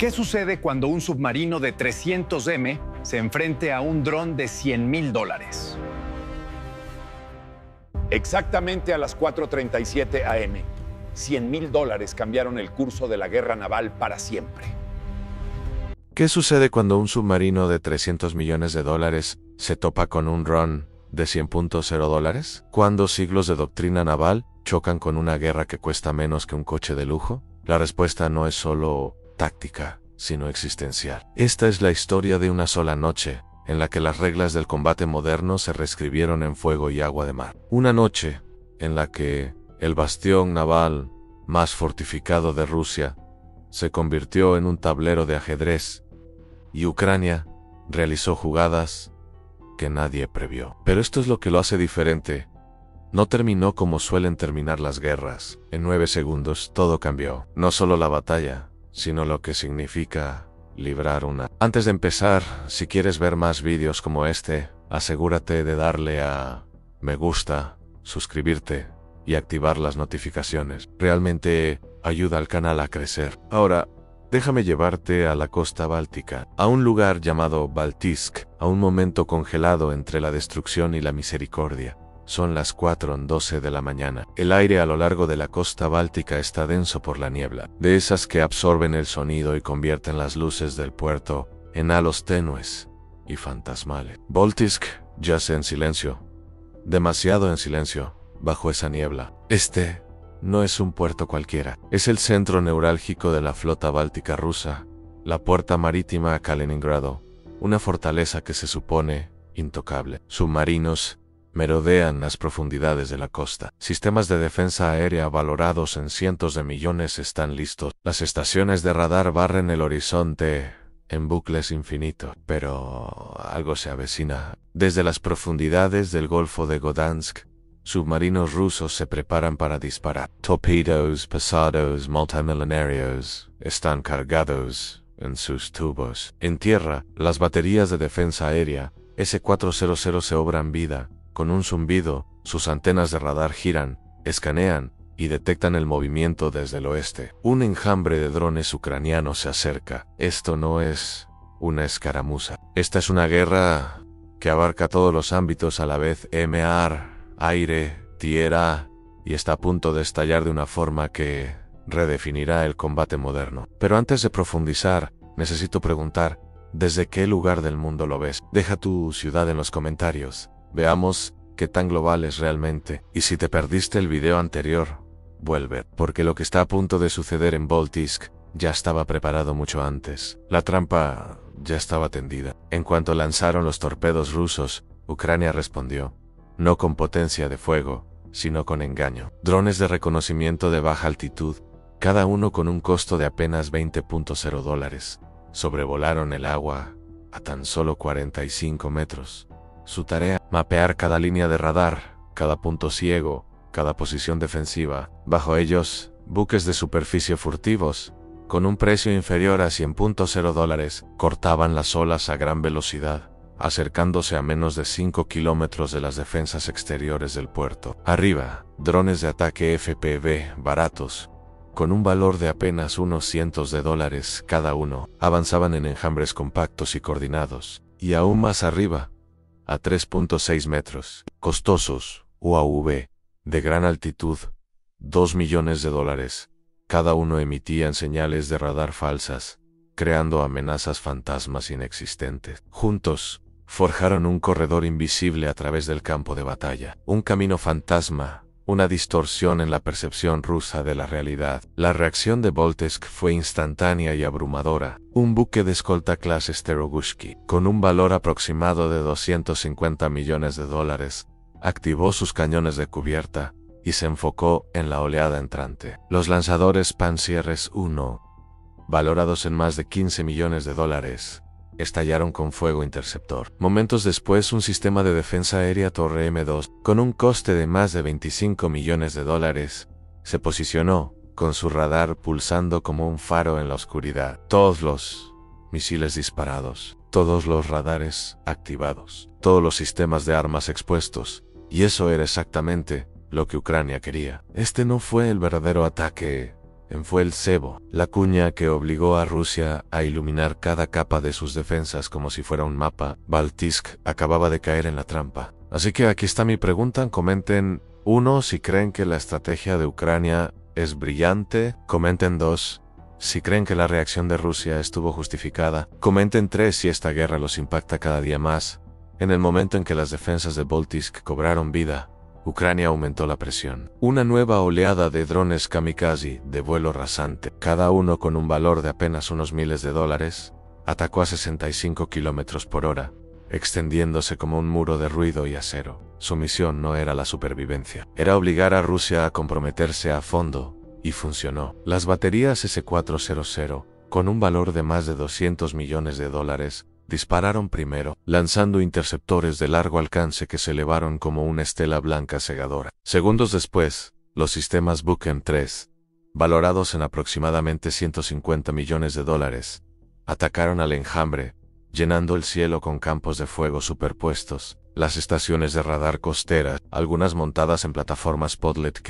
¿Qué sucede cuando un submarino de 300M se enfrente a un dron de $100,000? Exactamente a las 4:37 AM, $100,000 cambiaron el curso de la guerra naval para siempre. ¿Qué sucede cuando un submarino de $300 millones se topa con un dron de $100,000? ¿Cuándo siglos de doctrina naval chocan con una guerra que cuesta menos que un coche de lujo? La respuesta no es solo táctica, sino existencial. Esta es la historia de una sola noche, en la que las reglas del combate moderno se reescribieron en fuego y agua de mar. Una noche en la que el bastión naval más fortificado de Rusia se convirtió en un tablero de ajedrez y Ucrania realizó jugadas que nadie previó. Pero esto es lo que lo hace diferente. No terminó como suelen terminar las guerras. En 9 segundos todo cambió. No solo la batalla, sino lo que significa librar una. Antes de empezar, si quieres ver más vídeos como este, asegúrate de darle a me gusta, suscribirte y activar las notificaciones. Realmente ayuda al canal a crecer. Ahora, déjame llevarte a la costa báltica, a un lugar llamado Baltisk, a un momento congelado entre la destrucción y la misericordia. Son las 4:12 de la mañana. El aire a lo largo de la costa báltica está denso por la niebla, de esas que absorben el sonido y convierten las luces del puerto en halos tenues y fantasmales. Baltisk yace en silencio, demasiado en silencio, bajo esa niebla. Este no es un puerto cualquiera, es el centro neurálgico de la flota báltica rusa, la puerta marítima a Kaliningrado, una fortaleza que se supone intocable. Submarinos merodean las profundidades de la costa. Sistemas de defensa aérea valorados en cientos de millones están listos. Las estaciones de radar barren el horizonte en bucles infinitos. Pero algo se avecina. Desde las profundidades del Golfo de Gdansk, submarinos rusos se preparan para disparar. Torpedos pesados multimillenarios están cargados en sus tubos. En tierra, las baterías de defensa aérea S-400 se obran vida. Con un zumbido, sus antenas de radar giran, escanean y detectan el movimiento desde el oeste. Un enjambre de drones ucranianos se acerca. Esto no es una escaramuza. Esta es una guerra que abarca todos los ámbitos a la vez: mar, aire, tierra, y está a punto de estallar de una forma que redefinirá el combate moderno. Pero antes de profundizar, necesito preguntar, ¿desde qué lugar del mundo lo ves? Deja tu ciudad en los comentarios. Veamos qué tan global es realmente. Y si te perdiste el video anterior, vuelve, porque lo que está a punto de suceder en Baltisk ya estaba preparado mucho antes. La trampa ya estaba tendida. En cuanto lanzaron los torpedos rusos, Ucrania respondió, no con potencia de fuego, sino con engaño. Drones de reconocimiento de baja altitud, cada uno con un costo de apenas $20,000, sobrevolaron el agua a tan solo 45 metros. Su tarea, mapear cada línea de radar, cada punto ciego, cada posición defensiva. Bajo ellos, buques de superficie furtivos, con un precio inferior a $100,000, cortaban las olas a gran velocidad, acercándose a menos de 5 kilómetros de las defensas exteriores del puerto. Arriba, drones de ataque FPV baratos, con un valor de apenas unos cientos de dólares cada uno, avanzaban en enjambres compactos y coordinados. Y aún más arriba, a 3.6 metros, costosos, UAV, de gran altitud, $2 millones, cada uno emitían señales de radar falsas, creando amenazas fantasmas inexistentes. Juntos, forjaron un corredor invisible a través del campo de batalla, un camino fantasma, una distorsión en la percepción rusa de la realidad. La reacción de Baltisk fue instantánea y abrumadora. Un buque de escolta clase Sterogushki, con un valor aproximado de $250 millones, activó sus cañones de cubierta y se enfocó en la oleada entrante. Los lanzadores Pansieres-1, valorados en más de $15 millones, estallaron con fuego interceptor. Momentos después, un sistema de defensa aérea Torre M2, con un coste de más de $25 millones, se posicionó, con su radar pulsando como un faro en la oscuridad. Todos los misiles disparados, todos los radares activados, todos los sistemas de armas expuestos, y eso era exactamente lo que Ucrania quería. Este no fue el verdadero ataque fue el cebo, la cuña que obligó a Rusia a iluminar cada capa de sus defensas como si fuera un mapa. Baltisk acababa de caer en la trampa. Así que aquí está mi pregunta, comenten 1 si creen que la estrategia de Ucrania es brillante, comenten 2 si creen que la reacción de Rusia estuvo justificada, comenten 3 si esta guerra los impacta cada día más. En el momento en que las defensas de Baltisk cobraron vida, Ucrania aumentó la presión. Una nueva oleada de drones kamikaze de vuelo rasante, cada uno con un valor de apenas unos miles de dólares, atacó a 65 kilómetros por hora, extendiéndose como un muro de ruido y acero. Su misión no era la supervivencia, era obligar a Rusia a comprometerse a fondo, y funcionó. Las baterías S-400, con un valor de más de 200 millones de dólares, dispararon primero, lanzando interceptores de largo alcance que se elevaron como una estela blanca cegadora. Segundos después, los sistemas Bukem-3, valorados en aproximadamente 150 millones de dólares, atacaron al enjambre, llenando el cielo con campos de fuego superpuestos. Las estaciones de radar costeras, algunas montadas en plataformas Podlet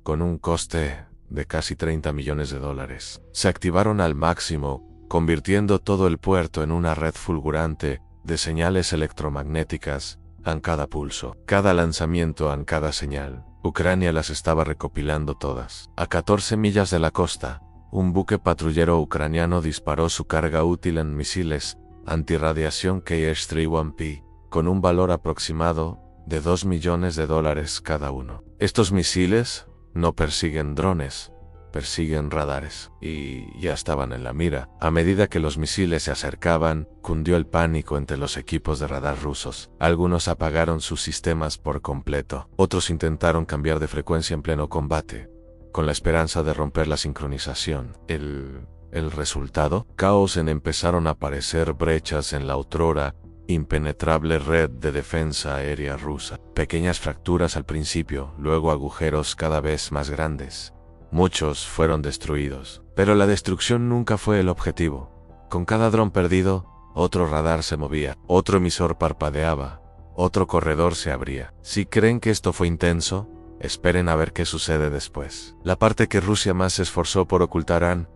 con un coste de casi 30 millones de dólares, se activaron al máximo, convirtiendo todo el puerto en una red fulgurante de señales electromagnéticas en cada pulso, cada lanzamiento en cada señal. Ucrania las estaba recopilando todas. A 14 millas de la costa, un buque patrullero ucraniano disparó su carga útil en misiles antirradiación KH-31P, con un valor aproximado de 2 millones de dólares cada uno. Estos misiles no persiguen drones, persiguen radares, y ya estaban en la mira. A medida que los misiles se acercaban, cundió el pánico entre los equipos de radar rusos. Algunos apagaron sus sistemas por completo, otros intentaron cambiar de frecuencia en pleno combate, con la esperanza de romper la sincronización. El resultado, caos empezaron a aparecer brechas en la otrora impenetrable red de defensa aérea rusa. Pequeñas fracturas al principio, luego agujeros cada vez más grandes. Muchos fueron destruidos, pero la destrucción nunca fue el objetivo. Con cada dron perdido, otro radar se movía, otro emisor parpadeaba, otro corredor se abría. Si creen que esto fue intenso, esperen a ver qué sucede después. La parte que Rusia más se esforzó por ocultar,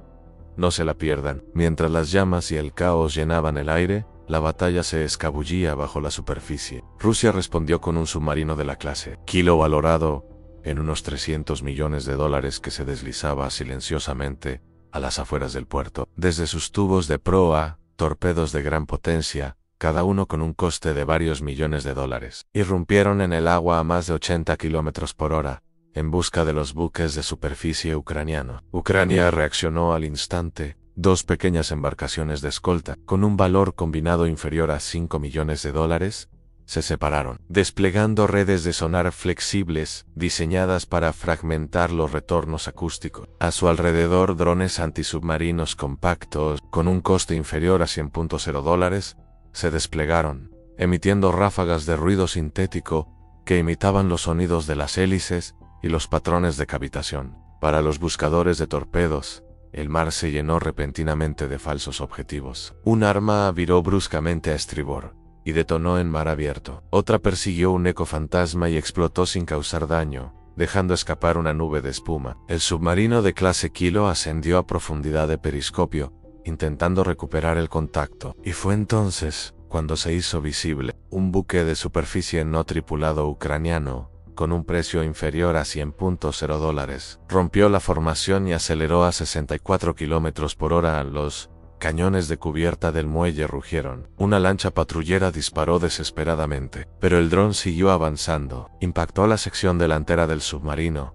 no se la pierdan. Mientras las llamas y el caos llenaban el aire, la batalla se escabullía bajo la superficie. Rusia respondió con un submarino de la clase Kilo valorado en unos 300 millones de dólares que se deslizaba silenciosamente a las afueras del puerto. Desde sus tubos de proa, torpedos de gran potencia, cada uno con un coste de varios millones de dólares, irrumpieron en el agua a más de 80 kilómetros por hora, en busca de los buques de superficie ucranianos. Ucrania reaccionó al instante. 2 pequeñas embarcaciones de escolta, con un valor combinado inferior a 5 millones de dólares, se separaron, desplegando redes de sonar flexibles diseñadas para fragmentar los retornos acústicos. A su alrededor, drones antisubmarinos compactos, con un coste inferior a 100.0 dólares, se desplegaron, emitiendo ráfagas de ruido sintético que imitaban los sonidos de las hélices y los patrones de cavitación. Para los buscadores de torpedos, el mar se llenó repentinamente de falsos objetivos. Un arma viró bruscamente a estribor y detonó en mar abierto. Otra persiguió un eco fantasma y explotó sin causar daño, dejando escapar una nube de espuma. El submarino de clase Kilo ascendió a profundidad de periscopio, intentando recuperar el contacto. Y fue entonces cuando se hizo visible un buque de superficie no tripulado ucraniano, con un precio inferior a 100.0 dólares. Rompió la formación y aceleró a 64 kilómetros por hora. Los cañones de cubierta del muelle rugieron. Una lancha patrullera disparó desesperadamente, pero el dron siguió avanzando. Impactó la sección delantera del submarino,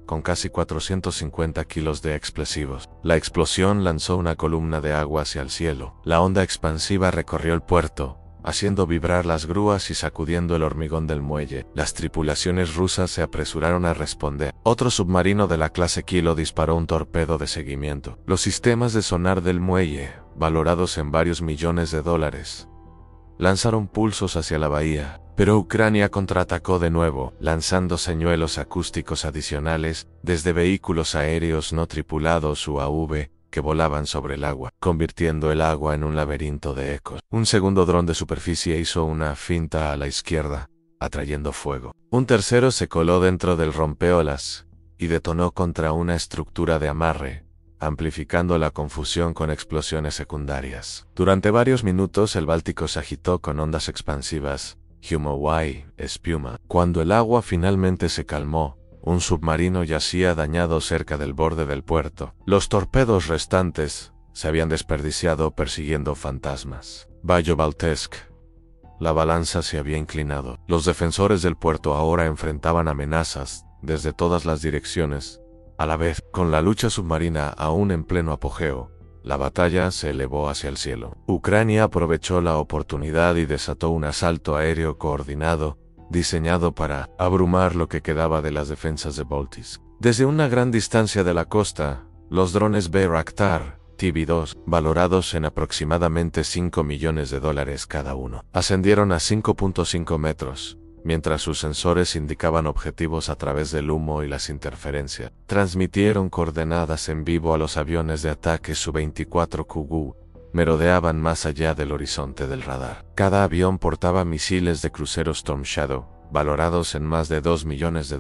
con casi 450 kilos de explosivos. La explosión lanzó una columna de agua hacia el cielo. La onda expansiva recorrió el puerto, haciendo vibrar las grúas y sacudiendo el hormigón del muelle. Las tripulaciones rusas se apresuraron a responder. Otro submarino de la clase Kilo disparó un torpedo de seguimiento. Los sistemas de sonar del muelle, valorados en varios millones de dólares, lanzaron pulsos hacia la bahía, pero Ucrania contraatacó de nuevo, lanzando señuelos acústicos adicionales desde vehículos aéreos no tripulados UAV, que volaban sobre el agua, convirtiendo el agua en un laberinto de ecos. Un segundo dron de superficie hizo una finta a la izquierda, atrayendo fuego. Un tercero se coló dentro del rompeolas y detonó contra una estructura de amarre, amplificando la confusión con explosiones secundarias. Durante varios minutos el Báltico se agitó con ondas expansivas, humo y espuma. Cuando el agua finalmente se calmó, un submarino yacía dañado cerca del borde del puerto. Los torpedos restantes se habían desperdiciado persiguiendo fantasmas. Bayo Baltesc. La balanza se había inclinado. Los defensores del puerto ahora enfrentaban amenazas desde todas las direcciones. A la vez, con la lucha submarina aún en pleno apogeo, la batalla se elevó hacia el cielo. Ucrania aprovechó la oportunidad y desató un asalto aéreo coordinado, diseñado para abrumar lo que quedaba de las defensas de Baltijsk. Desde una gran distancia de la costa, los drones Bayraktar TB2, valorados en aproximadamente $5 millones cada uno, ascendieron a 5.5 metros, mientras sus sensores indicaban objetivos a través del humo y las interferencias. Transmitieron coordenadas en vivo a los aviones de ataque Su-24 Kugu, merodeaban más allá del horizonte del radar. Cada avión portaba misiles de crucero Storm Shadow, valorados en más de $2 millones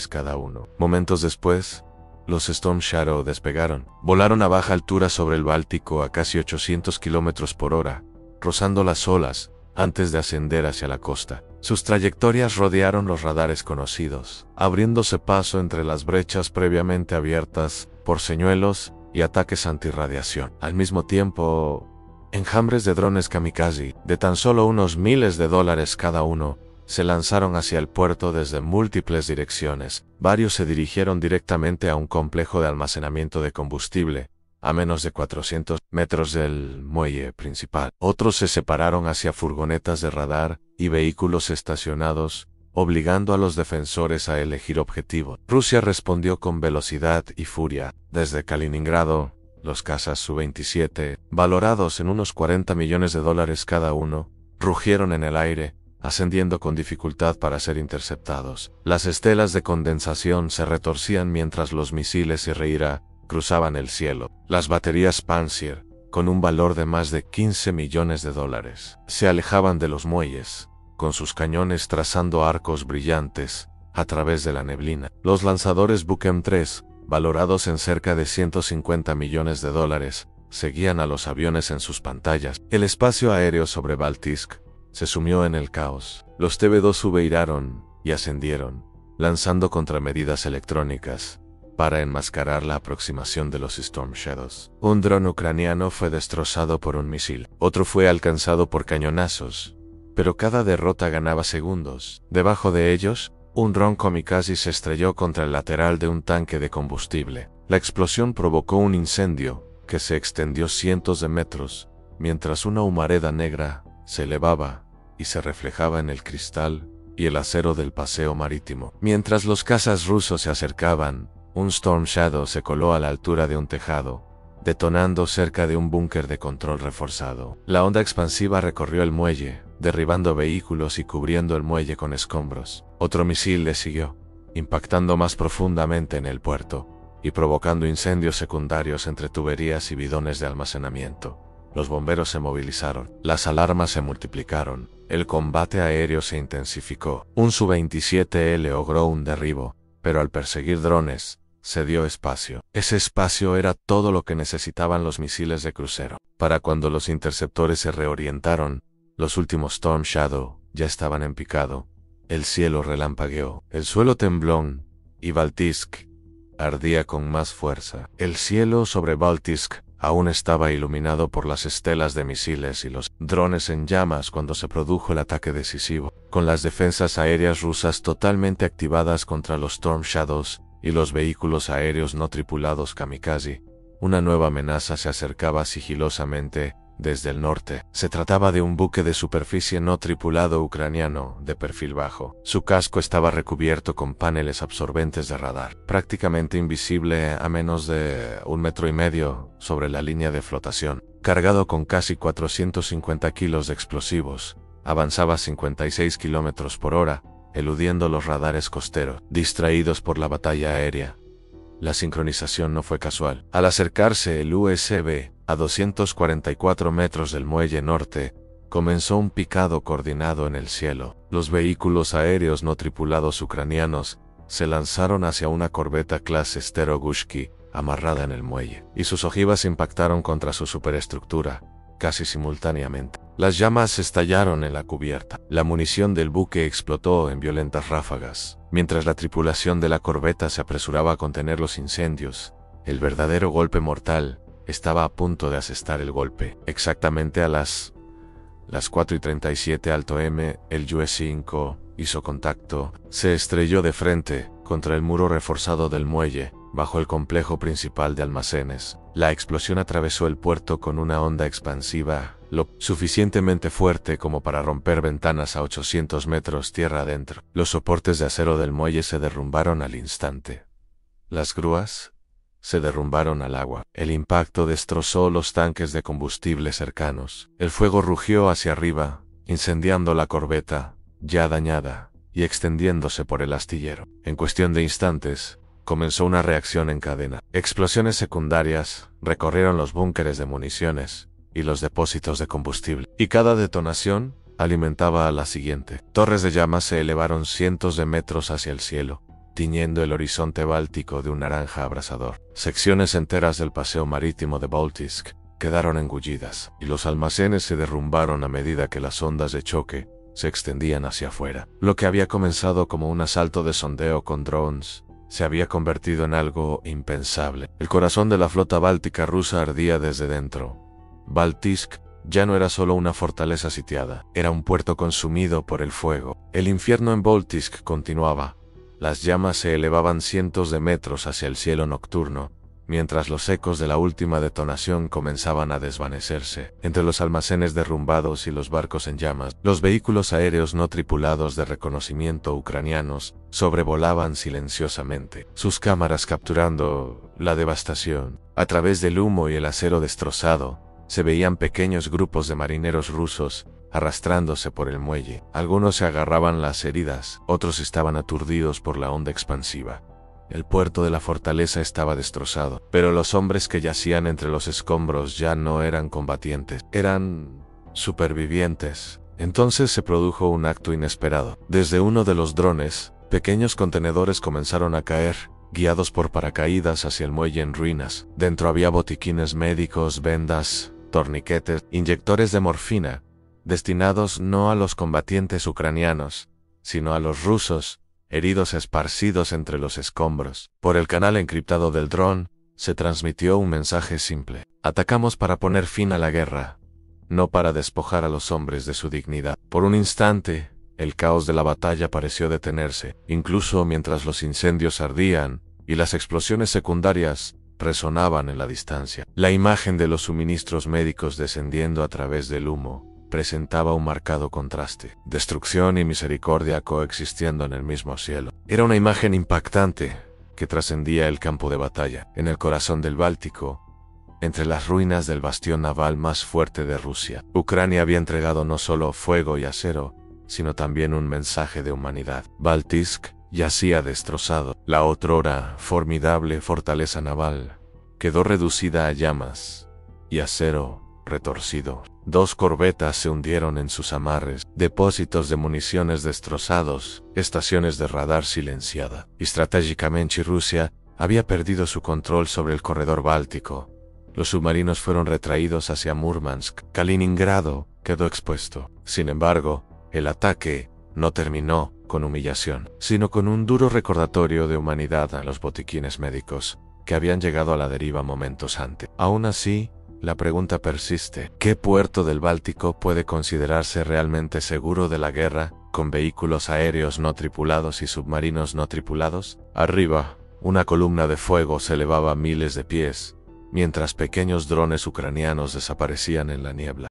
cada uno. Momentos después, los Storm Shadow despegaron. Volaron a baja altura sobre el Báltico a casi 800 km por hora, rozando las olas, antes de ascender hacia la costa. Sus trayectorias rodearon los radares conocidos, abriéndose paso entre las brechas previamente abiertas por señuelos y ataques antirradiación. Al mismo tiempo, enjambres de drones kamikaze, de tan solo unos miles de dólares cada uno, se lanzaron hacia el puerto desde múltiples direcciones. Varios se dirigieron directamente a un complejo de almacenamiento de combustible, a menos de 400 metros del muelle principal. Otros se separaron hacia furgonetas de radar y vehículos estacionados, obligando a los defensores a elegir objetivo. Rusia respondió con velocidad y furia. Desde Kaliningrado, los cazas Su-27, valorados en unos $40 millones cada uno, rugieron en el aire, ascendiendo con dificultad para ser interceptados. Las estelas de condensación se retorcían mientras los misiles Irreira cruzaban el cielo. Las baterías Pantsir, con un valor de más de $15 millones, se alejaban de los muelles, con sus cañones trazando arcos brillantes a través de la neblina. Los lanzadores Bukem-3, valorados en cerca de $150 millones, seguían a los aviones en sus pantallas. El espacio aéreo sobre Baltijsk se sumió en el caos. Los TB2 subiraron y ascendieron, lanzando contramedidas electrónicas para enmascarar la aproximación de los Storm Shadows. Un dron ucraniano fue destrozado por un misil. Otro fue alcanzado por cañonazos, pero cada derrota ganaba segundos. Debajo de ellos, un dron kamikaze se estrelló contra el lateral de un tanque de combustible. La explosión provocó un incendio que se extendió cientos de metros, mientras una humareda negra se elevaba y se reflejaba en el cristal y el acero del paseo marítimo. Mientras los cazas rusos se acercaban, un Storm Shadow se coló a la altura de un tejado, detonando cerca de un búnker de control reforzado. La onda expansiva recorrió el muelle, derribando vehículos y cubriendo el muelle con escombros. Otro misil le siguió, impactando más profundamente en el puerto y provocando incendios secundarios entre tuberías y bidones de almacenamiento. Los bomberos se movilizaron, las alarmas se multiplicaron, el combate aéreo se intensificó. Un Su-27 logró un derribo, pero al perseguir drones, se dio espacio. Ese espacio era todo lo que necesitaban los misiles de crucero. Para cuando los interceptores se reorientaron, los últimos Storm Shadow ya estaban en picado. El cielo relampagueó, el suelo tembló, y Baltijsk ardía con más fuerza. El cielo sobre Baltijsk aún estaba iluminado por las estelas de misiles y los drones en llamas cuando se produjo el ataque decisivo. Con las defensas aéreas rusas totalmente activadas contra los Storm Shadows y los vehículos aéreos no tripulados kamikaze, una nueva amenaza se acercaba sigilosamente desde el norte. Se trataba de un buque de superficie no tripulado ucraniano de perfil bajo. Su casco estaba recubierto con paneles absorbentes de radar, prácticamente invisible a menos de 1,5 metros sobre la línea de flotación. Cargado con casi 450 kilos de explosivos, avanzaba a 56 kilómetros por hora, eludiendo los radares costeros, distraídos por la batalla aérea. La sincronización no fue casual. Al acercarse el USB a 244 metros del muelle norte, comenzó un picado coordinado en el cielo. Los vehículos aéreos no tripulados ucranianos se lanzaron hacia una corbeta clase Sterogushki amarrada en el muelle, y sus ojivas impactaron contra su superestructura, casi simultáneamente. Las llamas estallaron en la cubierta. La munición del buque explotó en violentas ráfagas. Mientras la tripulación de la corbeta se apresuraba a contener los incendios, el verdadero golpe mortal estaba a punto de asestar el golpe. Exactamente a las 4:37 Alto M, el US-5 hizo contacto. Se estrelló de frente contra el muro reforzado del muelle, bajo el complejo principal de almacenes. La explosión atravesó el puerto con una onda expansiva, lo suficientemente fuerte como para romper ventanas a 800 metros tierra adentro. Los soportes de acero del muelle se derrumbaron al instante. Las grúas se derrumbaron al agua. El impacto destrozó los tanques de combustible cercanos. El fuego rugió hacia arriba, incendiando la corbeta, ya dañada, y extendiéndose por el astillero. En cuestión de instantes, comenzó una reacción en cadena. Explosiones secundarias recorrieron los búnkeres de municiones y los depósitos de combustible, y cada detonación alimentaba a la siguiente. Torres de llamas se elevaron cientos de metros hacia el cielo, tiñendo el horizonte báltico de un naranja abrasador. Secciones enteras del paseo marítimo de Baltisk quedaron engullidas, y los almacenes se derrumbaron a medida que las ondas de choque se extendían hacia afuera. Lo que había comenzado como un asalto de sondeo con drones se había convertido en algo impensable. El corazón de la flota báltica rusa ardía desde dentro. Baltisk ya no era solo una fortaleza sitiada, era un puerto consumido por el fuego. El infierno en Baltisk continuaba. Las llamas se elevaban cientos de metros hacia el cielo nocturno, mientras los ecos de la última detonación comenzaban a desvanecerse. Entre los almacenes derrumbados y los barcos en llamas, los vehículos aéreos no tripulados de reconocimiento ucranianos sobrevolaban silenciosamente, sus cámaras capturando la devastación. A través del humo y el acero destrozado, se veían pequeños grupos de marineros rusos arrastrándose por el muelle. Algunos se agarraban las heridas, otros estaban aturdidos por la onda expansiva. El puerto de la fortaleza estaba destrozado, pero los hombres que yacían entre los escombros ya no eran combatientes, eran supervivientes. Entonces se produjo un acto inesperado. Desde uno de los drones, pequeños contenedores comenzaron a caer, guiados por paracaídas hacia el muelle en ruinas. Dentro había botiquines médicos, vendas, torniquetes, inyectores de morfina, destinados no a los combatientes ucranianos, sino a los rusos, heridos esparcidos entre los escombros. Por el canal encriptado del dron, se transmitió un mensaje simple: atacamos para poner fin a la guerra, no para despojar a los hombres de su dignidad. Por un instante, el caos de la batalla pareció detenerse, incluso mientras los incendios ardían y las explosiones secundarias resonaban en la distancia. La imagen de los suministros médicos descendiendo a través del humo presentaba un marcado contraste. Destrucción y misericordia coexistiendo en el mismo cielo. Era una imagen impactante que trascendía el campo de batalla. En el corazón del Báltico, entre las ruinas del bastión naval más fuerte de Rusia, Ucrania había entregado no solo fuego y acero, sino también un mensaje de humanidad. Baltisk yacía destrozado. La otrora formidable fortaleza naval quedó reducida a llamas y acero retorcido. 2 corbetas se hundieron en sus amarres, depósitos de municiones destrozados, estaciones de radar silenciada. Estratégicamente Rusia había perdido su control sobre el corredor báltico. Los submarinos fueron retraídos hacia Murmansk. Kaliningrado quedó expuesto. Sin embargo, el ataque no terminó con humillación, sino con un duro recordatorio de humanidad a los botiquines médicos, que habían llegado a la deriva momentos antes. Aún así, la pregunta persiste: ¿qué puerto del Báltico puede considerarse realmente seguro de la guerra, con vehículos aéreos no tripulados y submarinos no tripulados? Arriba, una columna de fuego se elevaba a miles de pies, mientras pequeños drones ucranianos desaparecían en la niebla.